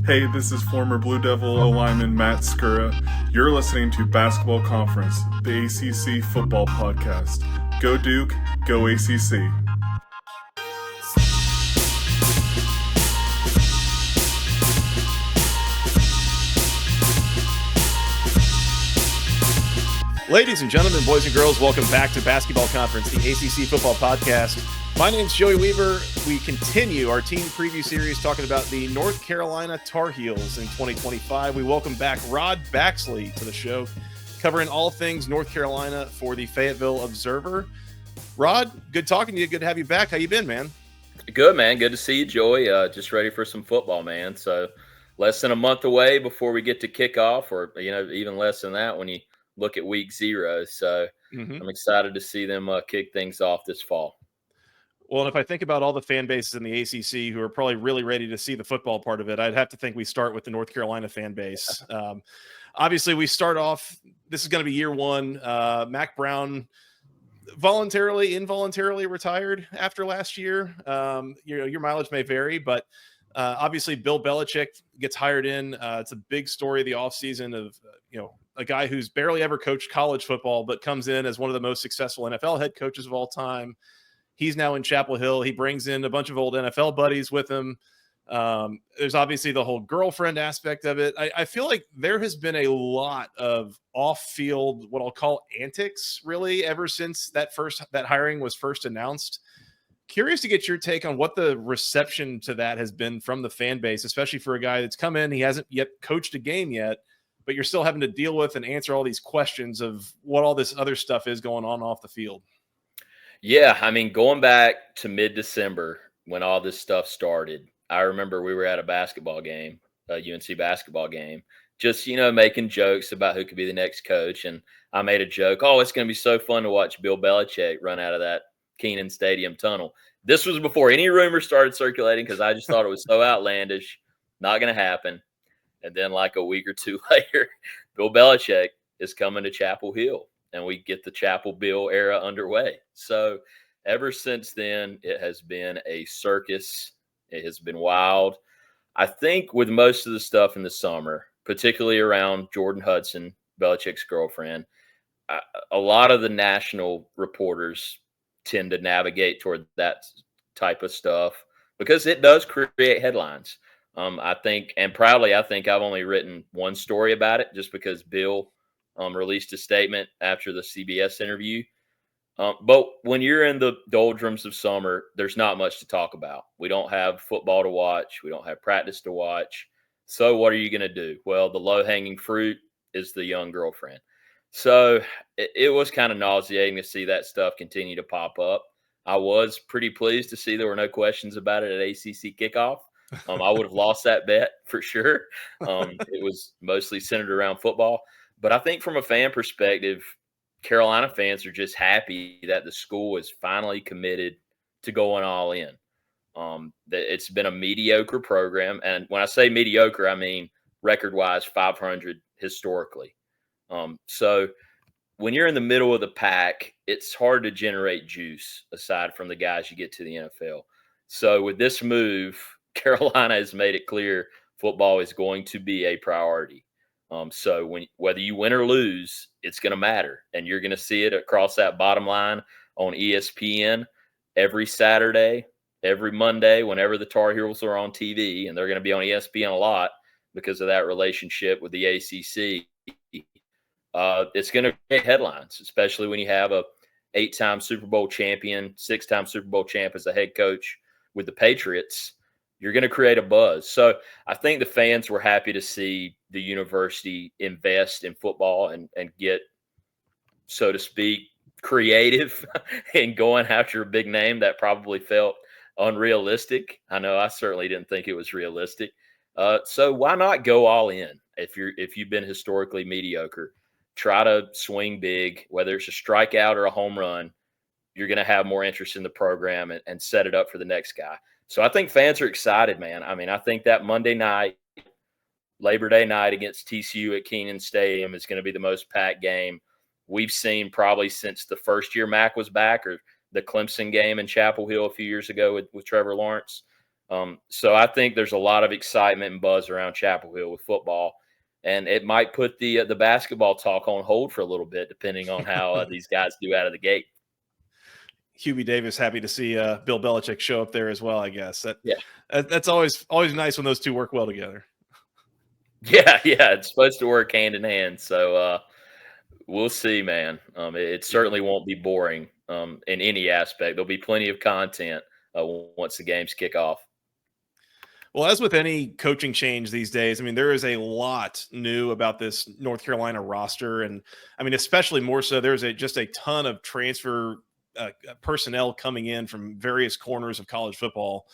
Hey, this is former Blue Devil O-lineman Matt Skura. You're listening to Basketball Conference, the ACC football podcast. Go Duke, go ACC. Ladies and gentlemen, boys and girls, welcome back to Basketball Conference, the ACC football podcast. My name's Joey Weaver. We continue our team preview series talking about the North Carolina Tar Heels in 2025. We welcome back Rodd Baxley to the show, covering all things North Carolina for the Fayetteville Observer. Rodd, good talking to you. Good to have you back. How you been, man? Good, man. Good to see you, Joey. Just ready for some football, man. So less than a month away before we get to kickoff, or, even less than that when you look at week 0. So I'm excited to see them kick things off this fall. Well, and if I think about all the fan bases in the ACC who are probably really ready to see the football part of it, I'd have to think we start with the North Carolina fan base. Obviously, we start off, this is going to be year 1. Mack Brown voluntarily, involuntarily retired after last year. Your mileage may vary, but obviously Bill Belichick gets hired in. It's a big story of the offseason of, a guy who's barely ever coached college football, but comes in as one of the most successful NFL head coaches of all time. He's now in Chapel Hill. He brings in a bunch of old NFL buddies with him. There's obviously the whole girlfriend aspect of it. I feel like there has been a lot of off-field, what I'll call antics, really, ever since that hiring was first announced. Curious to get your take on what the reception to that has been from the fan base, especially for a guy that's come in. He hasn't yet coached a game yet, but you're still having to deal with and answer all these questions of what all this other stuff is going on off the field. Yeah, I mean, going back to mid-December when all this stuff started, I remember we were at a basketball game, a UNC basketball game, just, making jokes about who could be the next coach. And I made a joke, it's going to be so fun to watch Bill Belichick run out of that Kenan Stadium tunnel. This was before any rumors started circulating because I just thought it was so outlandish, not going to happen. And then like a week or two later, Bill Belichick is coming to Chapel Hill, and we get the Chapel Bill era underway. So ever since then, it has been a circus. It has been wild. I think with most of the stuff in the summer, particularly around Jordan Hudson, Belichick's girlfriend, a lot of the national reporters tend to navigate toward that type of stuff because it does create headlines. I think I've only written one story about it just because Bill released a statement after the CBS interview. But when you're in the doldrums of summer, there's not much to talk about. We don't have football to watch. We don't have practice to watch. So what are you going to do? Well, the low-hanging fruit is the young girlfriend. So it was kind of nauseating to see that stuff continue to pop up. I was pretty pleased to see there were no questions about it at ACC kickoff. I would have lost that bet for sure. It was mostly centered around football. But I think from a fan perspective, Carolina fans are just happy that the school is finally committed to going all in. It's been a mediocre program. And when I say mediocre, I mean record-wise 500 historically. So when you're in the middle of the pack, it's hard to generate juice aside from the guys you get to the NFL. So with this move, Carolina has made it clear football is going to be a priority. So whether you win or lose, it's going to matter. And you're going to see it across that bottom line on ESPN every Saturday, every Monday, whenever the Tar Heels are on TV. And they're going to be on ESPN a lot because of that relationship with the ACC. It's going to create headlines, especially when you have a 8-time Super Bowl champion, 6-time Super Bowl champ as a head coach with the Patriots. You're going to create a buzz. So I think the fans were happy to see the university invest in football and get, so to speak, creative in going after a big name that probably felt unrealistic. I know I certainly didn't think it was realistic. So why not go all in if you've been historically mediocre? Try to swing big, whether it's a strikeout or a home run. You're going to have more interest in the program and set it up for the next guy. So I think fans are excited, man. I mean, I think that Monday night, Labor Day night against TCU at Kenan Stadium is going to be the most packed game we've seen probably since the first year Mac was back, or the Clemson game in Chapel Hill a few years ago with Trevor Lawrence. So I think there's a lot of excitement and buzz around Chapel Hill with football, and it might put the basketball talk on hold for a little bit, depending on how these guys do out of the gate. Hubie Davis happy to see Bill Belichick show up there as well. I guess Yeah. That's always nice when those two work well together. Yeah, it's supposed to work hand in hand. So we'll see, man. It certainly won't be boring in any aspect. There'll be plenty of content once the games kick off. Well, as with any coaching change these days, I mean, there is a lot new about this North Carolina roster. And I mean, especially more so, there's just a ton of transfer personnel coming in from various corners of college football.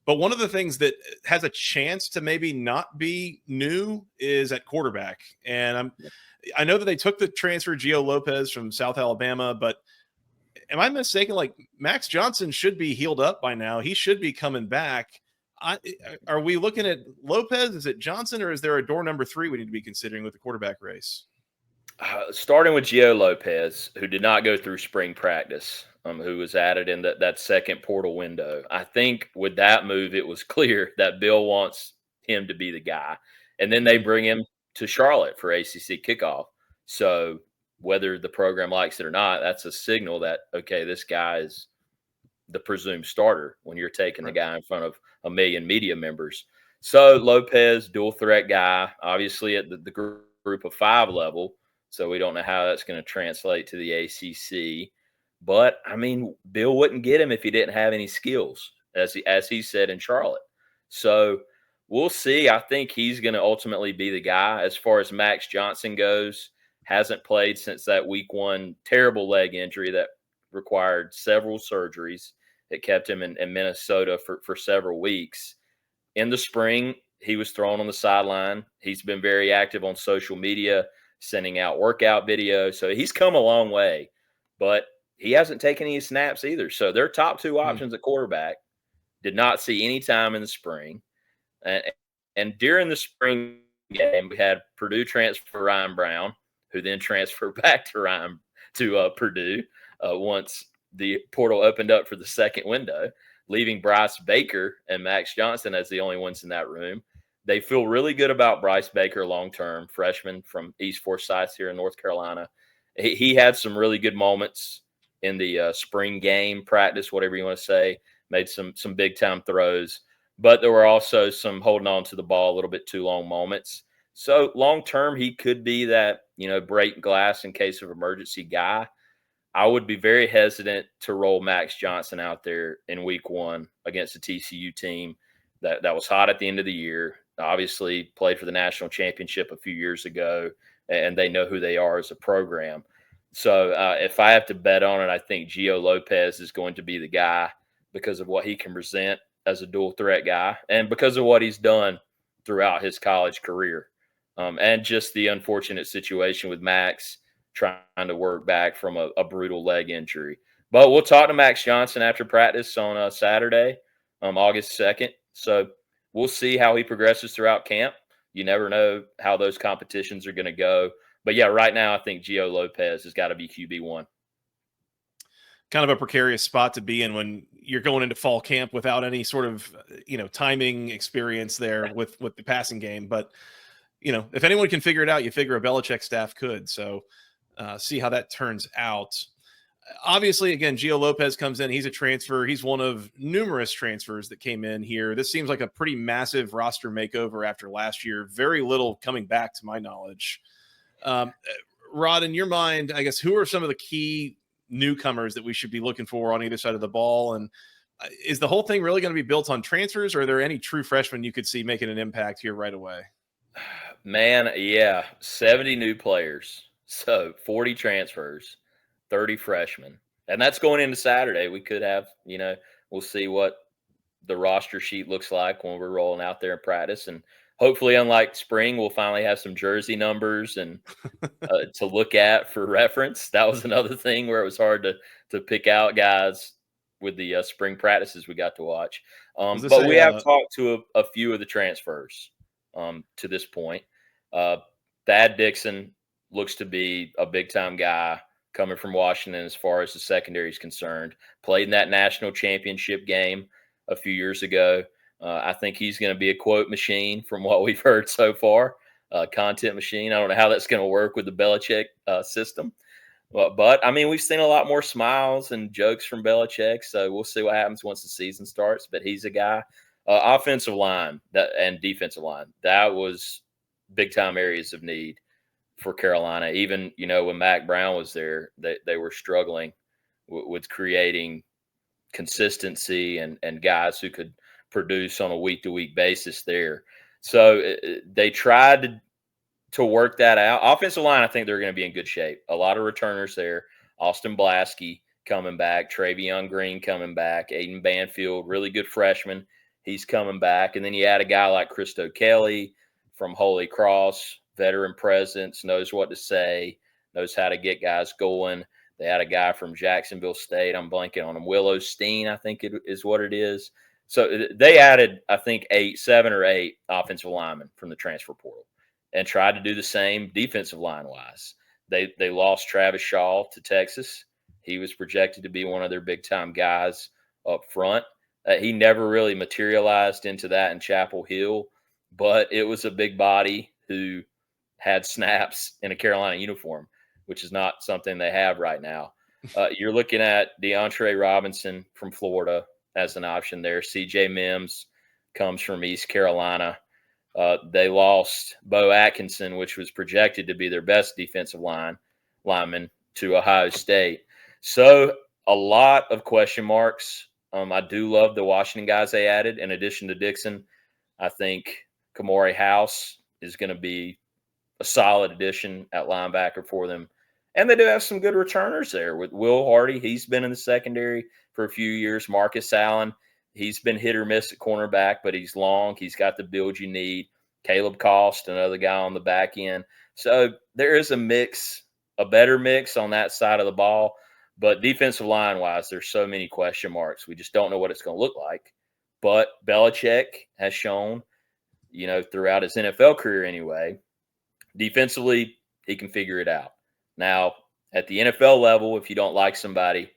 But one of the things that has a chance to maybe not be new is at quarterback. And I know that they took the transfer Gio Lopez from South Alabama, but am I mistaken? Like, Max Johnson should be healed up by now. He should be coming back. Are we looking at Lopez? Is it Johnson, or is there a door number 3 we need to be considering with the quarterback race? Starting with Gio Lopez, who did not go through spring practice, who was added in that second portal window. I think with that move, it was clear that Bill wants him to be the guy. And then they bring him to Charlotte for ACC kickoff. So whether the program likes it or not, that's a signal that, okay, this guy is the presumed starter when you're taking the guy in front of a million media members. So Lopez, dual threat guy, obviously at the group of 5 level. So we don't know how that's going to translate to the ACC. But, I mean, Bill wouldn't get him if he didn't have any skills, as he said in Charlotte. So we'll see. I think he's going to ultimately be the guy. As far as Max Johnson goes, hasn't played since that week 1 terrible leg injury that required several surgeries. It kept him in Minnesota for several weeks. In the spring, he was thrown on the sideline. He's been very active on social media, sending out workout videos. So he's come a long way, but he hasn't taken any snaps either. So their top 2 options at quarterback did not see any time in the spring. And during the spring game, we had Purdue transfer Ryan Brown, who then transferred back to Purdue once the portal opened up for the second window, leaving Bryce Baker and Max Johnson as the only ones in that room. They feel really good about Bryce Baker long-term, freshman from East Forsyth here in North Carolina. He had some really good moments in the spring game practice, whatever you want to say, made some big-time throws. But there were also some holding on to the ball a little bit too long moments. So long-term, he could be that, break glass in case of emergency guy. I would be very hesitant to roll Max Johnson out there in week 1 against a TCU team that was hot at the end of the year. Obviously played for the national championship a few years ago, and they know who they are as a program. So if I have to bet on it, I think Gio Lopez is going to be the guy because of what he can present as a dual threat guy and because of what he's done throughout his college career. And just the unfortunate situation with Max trying to work back from a brutal leg injury. But we'll talk to Max Johnson after practice on Saturday, August 2nd. So we'll see how he progresses throughout camp. You never know how those competitions are going to go. But, yeah, right now I think Gio Lopez has got to be QB1. Kind of a precarious spot to be in when you're going into fall camp without any sort of, timing experience there with the passing game. But, if anyone can figure it out, you figure a Belichick staff could. So see how that turns out. Obviously, again, Gio Lopez comes in. He's a transfer. He's one of numerous transfers that came in here. This seems like a pretty massive roster makeover after last year. Very little coming back to my knowledge. Rodd, in your mind, I guess, who are some of the key newcomers that we should be looking for on either side of the ball? And is the whole thing really going to be built on transfers, or are there any true freshmen you could see making an impact here right away? Man, yeah, 70 new players. So 40 transfers, 30 freshmen. And that's going into Saturday. We could have, we'll see what the roster sheet looks like when we're rolling out there in practice. And hopefully, unlike spring, we'll finally have some jersey numbers and to look at for reference. That was another thing where it was hard to pick out guys with the spring practices we got to watch. But we have talked to a few of the transfers to this point. Thad Dixon looks to be a big-time guy coming from Washington as far as the secondary is concerned. Played in that national championship game a few years ago. I think he's going to be a quote machine from what we've heard so far, content machine. I don't know how that's going to work with the Belichick system. But, I mean, we've seen a lot more smiles and jokes from Belichick, so we'll see what happens once the season starts. But he's a guy. Offensive line and defensive line, that was big-time areas of need for Carolina. Even, when Mac Brown was there, they were struggling with creating consistency and guys who could produce on a week-to-week basis there. So they tried to work that out. Offensive line, I think they're going to be in good shape. A lot of returners there. Austin Blasky coming back. Travion Green coming back. Aiden Banfield, really good freshman. He's coming back. And then you add a guy like Christo Kelly from Holy Cross, veteran presence, knows what to say, knows how to get guys going. They had a guy from Jacksonville State. I'm blanking on him. Willow Steen, I think it is what it is. So they added, I think, 7 or 8 offensive linemen from the transfer portal and tried to do the same defensive line-wise. They lost Travis Shaw to Texas. He was projected to be one of their big-time guys up front. He never really materialized into that in Chapel Hill, but it was a big body who had snaps in a Carolina uniform, which is not something they have right now. You're looking at DeAndre Robinson from Florida as an option there. CJ Mims comes from East Carolina. They lost Bo Atkinson, which was projected to be their best defensive lineman, to Ohio State. So a lot of question marks. I do love the Washington guys they added. In addition to Dixon, I think Kamari House is going to be a solid addition at linebacker for them. And they do have some good returners there with Will Hardy. He's been in the secondary for a few years. Marcus Allen, he's been hit or miss at cornerback, but he's long. He's got the build you need. Caleb Cost, another guy on the back end. So there is a mix, a better mix on that side of the ball. But defensive line-wise, there's so many question marks. We just don't know what it's going to look like. But Belichick has shown, throughout his NFL career anyway, defensively, he can figure it out. Now, at the NFL level, if you don't like somebody,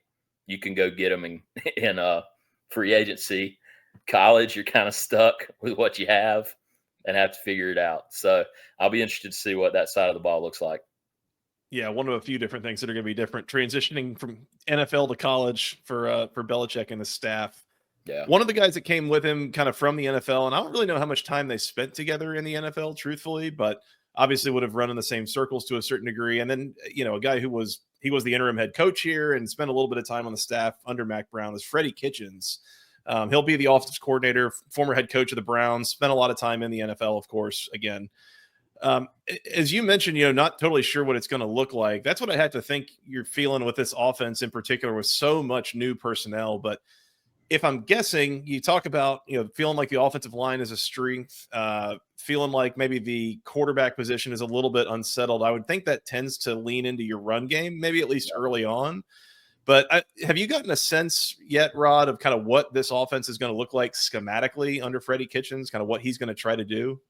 you can go get them in free agency. College, you're kind of stuck with what you have and have to figure it out. So I'll be interested to see what that side of the ball looks like. Yeah, one of a few different things that are going to be different. Transitioning from NFL to college for Belichick and the staff. Yeah. One of the guys that came with him kind of from the NFL, and I don't really know how much time they spent together in the NFL, truthfully, but obviously would have run in the same circles to a certain degree. And then, a guy who was the interim head coach here and spent a little bit of time on the staff under Mac Brown is Freddie Kitchens. He'll be the offensive coordinator, former head coach of the Browns, spent a lot of time in the NFL, of course, again. As you mentioned, not totally sure what it's going to look like. That's what I had to think you're feeling with this offense in particular with so much new personnel. But if I'm guessing, you talk about, feeling like the offensive line is a strength, feeling like maybe the quarterback position is a little bit unsettled. I would think that tends to lean into your run game, maybe at least early on. But have you gotten a sense yet, Rod, of kind of what this offense is going to look like schematically under Freddie Kitchens, kind of what he's going to try to do?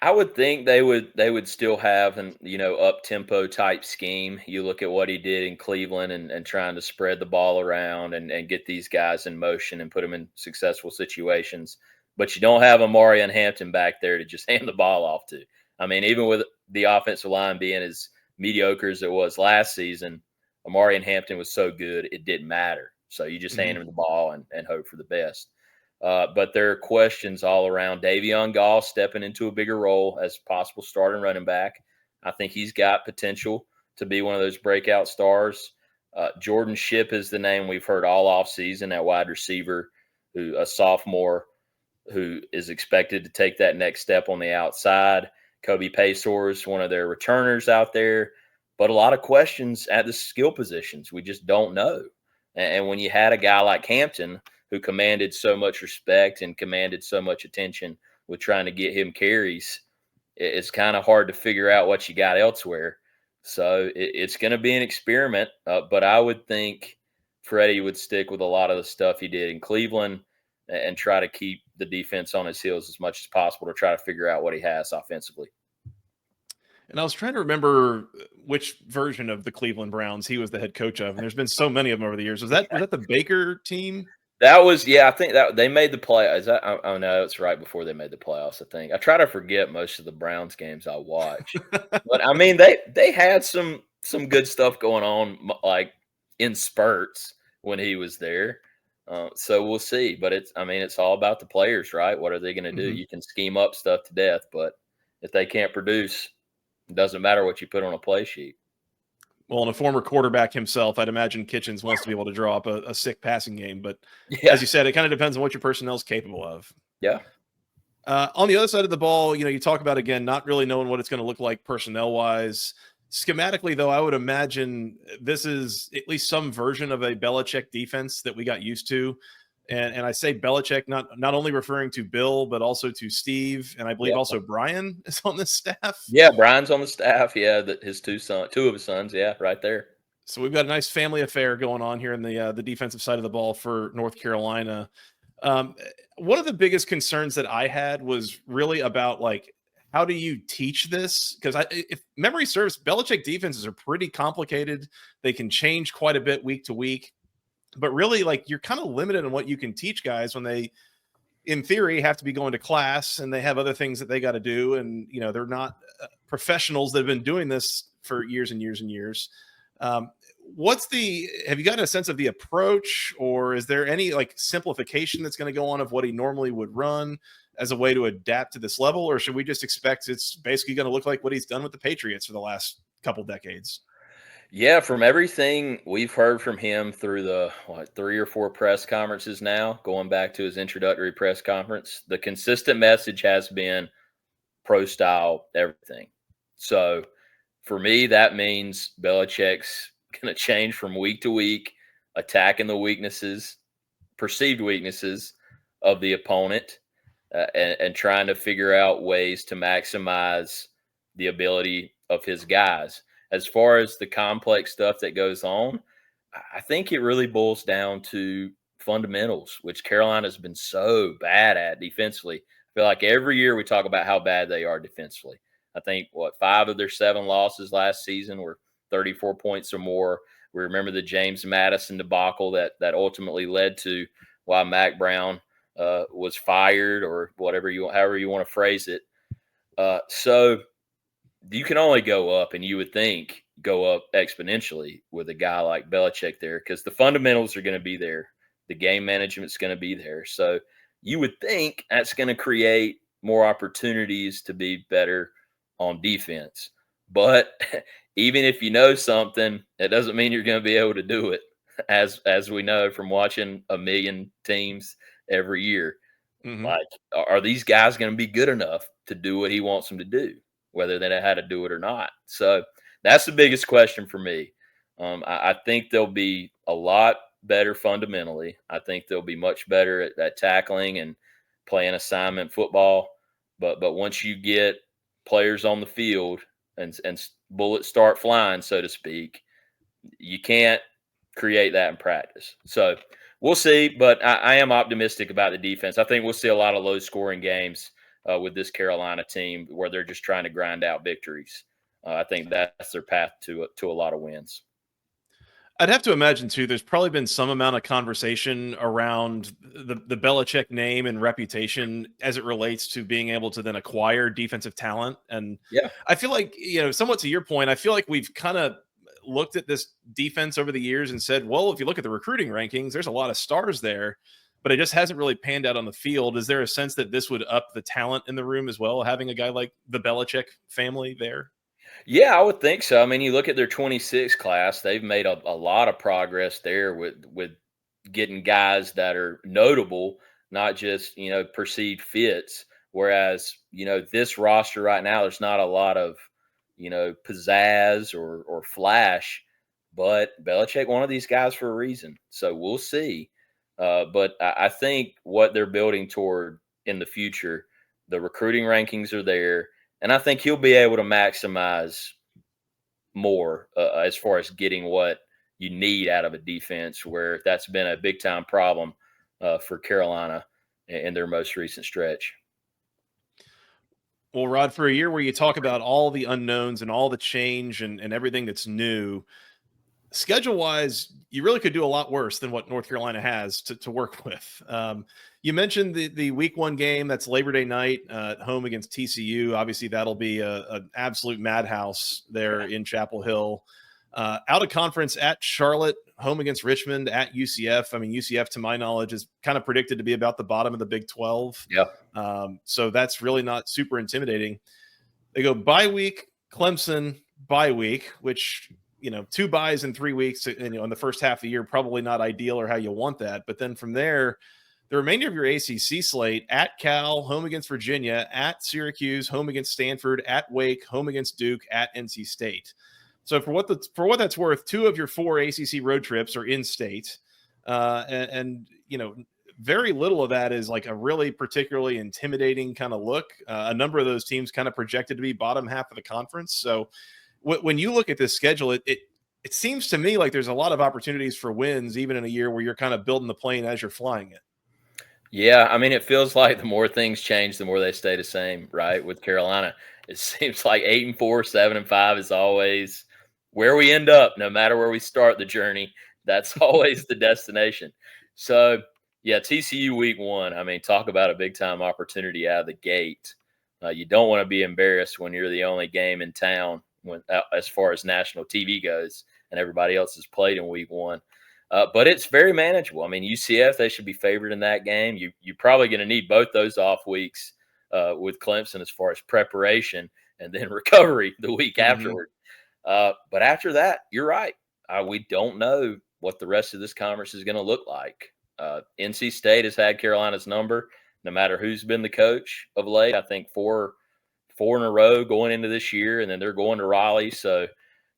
I would think they would still have an up tempo type scheme. You look at what he did in Cleveland and trying to spread the ball around and get these guys in motion and put them in successful situations. But you don't have Amari and Hampton back there to just hand the ball off to. I mean, even with the offensive line being as mediocre as it was last season, Amari and Hampton was so good it didn't matter. So you just hand him the ball and hope for the best. But there are questions all around. Davion Gall stepping into a bigger role as possible starting running back. I think he's got potential to be one of those breakout stars. Jordan Shipp is the name we've heard all offseason at wide receiver, a sophomore who is expected to take that next step on the outside. Kobe Paysour is one of their returners out there. But a lot of questions at the skill positions. We just don't know. And when you had a guy like Hampton who commanded so much respect and commanded so much attention with trying to get him carries, it's kind of hard to figure out what you got elsewhere. So it's going to be an experiment, but I would think Freddie would stick with a lot of the stuff he did in Cleveland and try to keep the defense on his heels as much as possible to try to figure out what he has offensively. And I was trying to remember which version of the Cleveland Browns he was the head coach of. And there's been so many of them over the years. Was that the Baker team? That was, yeah, I think that they made the playoffs. Oh no, it's right before they made the playoffs. I think I try to forget most of the Browns games I watch, but I mean they had some good stuff going on, like in spurts when he was there. So we'll see, but I mean it's all about the players, right? What are they going to do? Mhm. You can scheme up stuff to death, but if they can't produce, it doesn't matter what you put on a play sheet. Well, and a former quarterback himself, I'd imagine Kitchens wants to be able to draw up a sick passing game. But Yeah, as you said, it kind of depends on what your personnel is capable of. yeah. On the other side of the ball, you talk about again not really knowing what it's going to look like personnel wise. Schematically, though, I would imagine this is at least some version of a Belichick defense that we got used to. And I say Belichick, not only referring to Bill, but also to Steve, and I believe Yeah. also Brian is on this staff. Yeah, Brian's on the staff. Yeah, his two of his sons. Yeah, right there. So we've got a nice family affair going on here in the defensive side of the ball for North Carolina. One of the biggest concerns that I had was really about like how do you teach this? Because if memory serves, Belichick defenses are pretty complicated. They can change quite a bit week to week, but really like you're kind of limited on what you can teach guys when they, in theory, have to be going to class and they have other things that they got to do, and they're not professionals that have been doing this for years and years and years. Um, have you gotten a sense of the approach, or is there any like simplification that's going to go on of what he normally would run as a way to adapt to this level? Or should we just expect it's basically going to look like what he's done with the Patriots for the last couple decades? Yeah, from everything we've heard from him through the 3 or 4 press conferences now, going back to his introductory press conference, the consistent message has been pro style everything. So for me, that means Belichick's going to change from week to week, attacking the weaknesses, perceived weaknesses of the opponent, and trying to figure out ways to maximize the ability of his guys. As far as the complex stuff that goes on, I think it really boils down to fundamentals, which Carolina's been so bad at defensively. I feel like every year we talk about how bad they are defensively. I think 5 of their 7 losses last season were 34 points or more. We remember the James Madison debacle that ultimately led to why Mac Brown was fired, or however you want to phrase it. So you can only go up, and you would think go up exponentially with a guy like Belichick there, because the fundamentals are going to be there. The game management's going to be there. So you would think that's going to create more opportunities to be better on defense. But even if you know something, it doesn't mean you're going to be able to do it, as we know from watching a million teams every year. Mm-hmm. Like, are these guys going to be good enough to do what he wants them to do, whether they know how to do it or not? So that's the biggest question for me. I think they'll be a lot better fundamentally. I think they'll be much better at tackling and playing assignment football. But once you get players on the field and bullets start flying, so to speak, you can't create that in practice. So we'll see, but I am optimistic about the defense. I think we'll see a lot of low scoring games with this Carolina team where they're just trying to grind out victories. I think that's their path to a lot of wins. I'd have to imagine too. There's probably been some amount of conversation around the Belichick name and reputation as it relates to being able to then acquire defensive talent. And Yeah. I feel like somewhat to your point, I feel like we've kind of looked at this defense over the years and said, well, if you look at the recruiting rankings, there's a lot of stars there, but it just hasn't really panned out on the field. Is there a sense that this would up the talent in the room as well, having a guy like the Belichick family there? Yeah, I would think so. I mean, you look at their 26 class, they've made a lot of progress there with getting guys that are notable, not just, perceived fits. Whereas, this roster right now, there's not a lot of, pizzazz or flash, but Belichick one of these guys for a reason. So we'll see. But I think what they're building toward in the future, the recruiting rankings are there. And I think he'll be able to maximize more as far as getting what you need out of a defense, where that's been a big time problem for Carolina in their most recent stretch. Well, Rod, for a year where you talk about all the unknowns and all the change and everything that's new, Schedule-wise, you really could do a lot worse than what North Carolina has to work with. You mentioned the week 1 game, that's Labor Day night, home against TCU. Obviously, that'll be an absolute madhouse there in Chapel Hill. Out of conference at Charlotte, home against Richmond, at UCF. I mean, UCF, to my knowledge, is kind of predicted to be about the bottom of the Big 12. Yeah. So that's really not super intimidating. They go bye week, Clemson, bye week, which, 2 byes in 3 weeks, in the first half of the year, probably not ideal or how you want that. But then from there, the remainder of your ACC slate, at Cal, home against Virginia, at Syracuse, home against Stanford, at Wake, home against Duke, at NC State. So for what that's worth, 2 of your 4 ACC road trips are in state, and very little of that is like a really particularly intimidating kind of look. A number of those teams kind of projected to be bottom half of the conference. So when you look at this schedule, it seems to me like there's a lot of opportunities for wins, even in a year where you're kind of building the plane as you're flying it. Yeah, I mean, it feels like the more things change, the more they stay the same, right? With Carolina, it seems like 8-4, 7-5 is always where we end up, no matter where we start the journey. That's always the destination. So, yeah, TCU week 1. I mean, talk about a big-time opportunity out of the gate. You don't want to be embarrassed when you're the only game in town as far as national TV goes, and everybody else has played in week 1. But it's very manageable. I mean, UCF, they should be favored in that game. You're probably going to need both those off weeks with Clemson as far as preparation and then recovery the week afterward. But after that, you're right. We don't know what the rest of this conference is going to look like. NC State has had Carolina's number, no matter who's been the coach of late. I think four in a row going into this year, and then they're going to Raleigh. So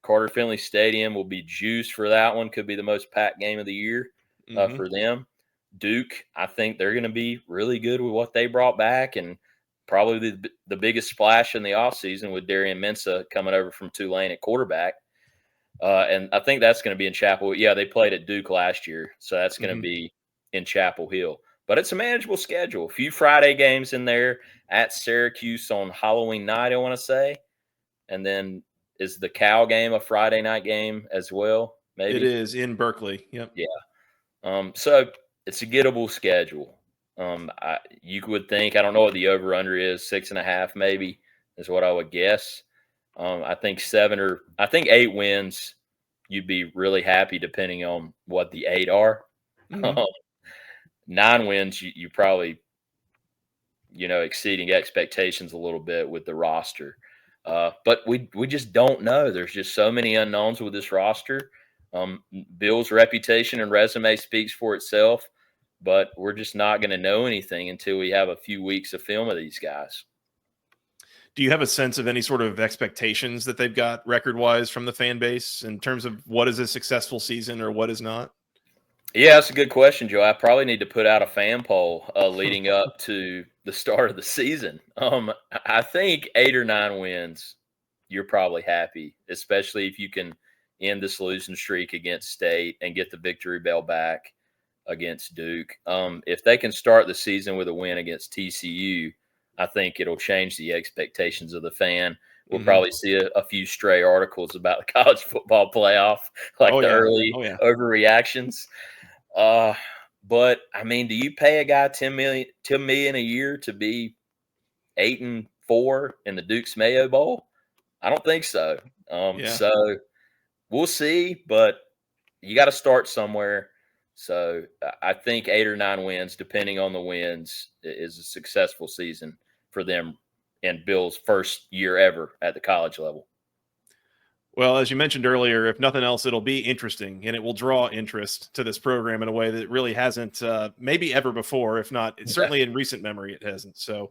Carter Finley Stadium will be juiced for that one. Could be the most packed game of the year for them. Duke, I think they're going to be really good with what they brought back, and probably the biggest splash in the offseason with Darian Mensah coming over from Tulane at quarterback. And I think that's going to be in Chapel. Yeah, they played at Duke last year, so that's going to be in Chapel Hill. But it's a manageable schedule. A few Friday games in there at Syracuse on Halloween night, I want to say. And then is the Cal game a Friday night game as well? Maybe it is in Berkeley. Yep. Yeah. So it's a gettable schedule. You would think, I don't know what the over-under is, 6.5 maybe is what I would guess. I think 8 wins, you'd be really happy depending on what the 8 are. 9 wins, you probably, exceeding expectations a little bit with the roster. But we just don't know. There's just so many unknowns with this roster. Bill's reputation and resume speaks for itself, but we're just not going to know anything until we have a few weeks of film of these guys. Do you have a sense of any sort of expectations that they've got record-wise from the fan base in terms of what is a successful season or what is not? Yeah, that's a good question, Joe. I probably need to put out a fan poll leading up to the start of the season. I think 8 or 9 wins, you're probably happy, especially if you can end this losing streak against State and get the victory bell back against Duke. If they can start the season with a win against TCU, I think it'll change the expectations of the fan. We'll probably see a few stray articles about the college football playoff, like early overreactions. But I mean, do you pay a guy $10 million a year to be 8-4 in the Duke's Mayo Bowl? I don't think so. So we'll see, but you got to start somewhere. So I think 8 or 9 wins, depending on the wins, is a successful season for them in Bill's first year ever at the college level. Well, as you mentioned earlier, if nothing else, it'll be interesting and it will draw interest to this program in a way that it really hasn't maybe ever before. If not, certainly in recent memory, it hasn't. So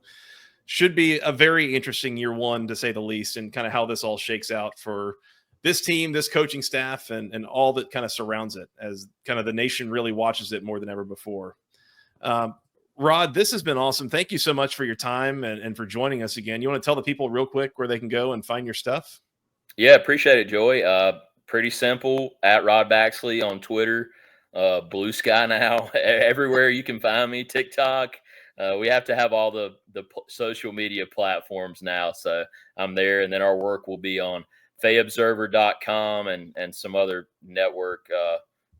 should be a very interesting year 1, to say the least, and kind of how this all shakes out for this team, this coaching staff, and all that kind of surrounds it, as kind of the nation really watches it more than ever before. Rodd, this has been awesome. Thank you so much for your time and for joining us again. You want to tell the people real quick where they can go and find your stuff? Yeah, appreciate it, Joey. Pretty simple, at Rodd Baxley on Twitter, Blue Sky now, everywhere you can find me, TikTok. We have to have all the social media platforms now, so I'm there. And then our work will be on FayeObserver.com and some other network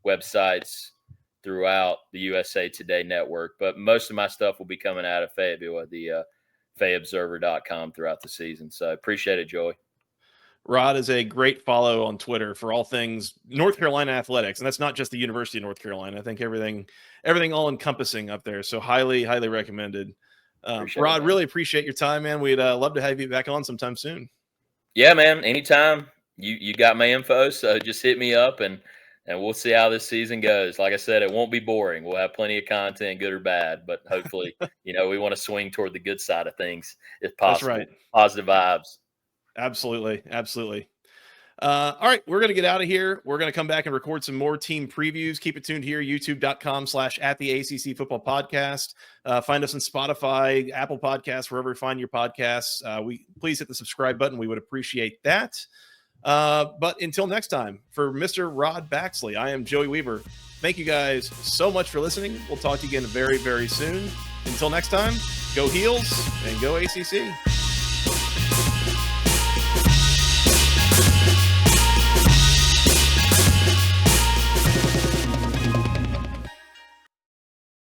websites throughout the USA Today network. But most of my stuff will be coming out of Fayetteville at the FayeObserver.com throughout the season. So appreciate it, Joey. Rodd is a great follow on Twitter for all things North Carolina athletics. And that's not just the University of North Carolina. I think everything all encompassing up there. So highly recommended. Rodd, really appreciate your time, man. We'd love to have you back on sometime soon. Yeah, man. Anytime. You got my info, so just hit me up and we'll see how this season goes. Like I said, it won't be boring. We'll have plenty of content, good or bad, but hopefully, we want to swing toward the good side of things if possible. That's right. Positive vibes. Absolutely. All right, we're going to get out of here. We're going to come back and record some more team previews. Keep it tuned here, youtube.com/@the-ACC Football Podcast. Find us on Spotify, Apple Podcasts, wherever you find your podcasts. Please hit the subscribe button. We would appreciate that. But until next time, for Mr. Rodd Baxley, I am Joey Weaver. Thank you guys so much for listening. We'll talk to you again very, very soon. Until next time, go Heels and go ACC.